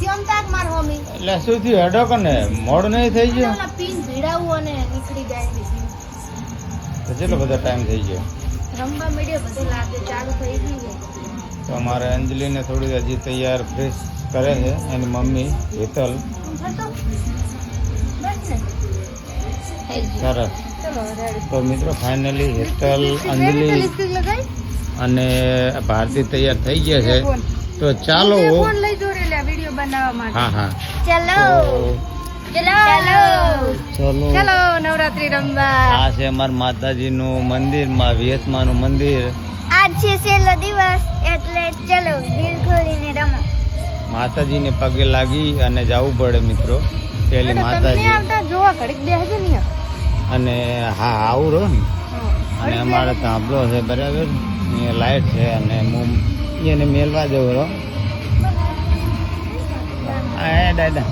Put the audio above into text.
જમતા માર હોમી એટલે શું થયું હેડો કને મોડ નહીં થઈ ગયો ઓલા પીન ભીડાવું અને નીકળી જાય બીજી તો કેટલો બધો ટાઈમ થઈ ગયો રમવા મળ્યો બધું લાગે ચાલુ થઈ ગઈ છે તો અમારે અંજલિને થોડી હજી તૈયાર ફ્રેશ કરે છે એની મમ્મી હેતલ થતો બસ ને થઈ ગયું સરસ ચલો રેડી તો મિત્રો ફાઇનલી હેતલ અંજલિ લિપસ્ટિક લગાઈ અને ભારતી તૈયાર થઈ ગયા છે તો ચાલો ફોન લઈ જો રે લે વિડિયો બનાવવા માટે હા હા ચલો ચલો ચલો ચલો નવરાત્રી રમવા આ છે અમારા માતાજીનું મંદિર માં વિયતમાનું મંદિર આજ છે છેલ્લો દિવસ એટલે ચલો દિલ ખોલીને રમો માતાજીને પગે લાગી અને જવું પડે મિત્રો પેલી માતાજી આવતા જોવા ઘડીક બેહજો ને અને હા આવું રહો ને અને અમારે તાંબલો છે બરાબર અહીંયા લાઈટ છે અને હું એને મેલવા જવું રહો હા દાદા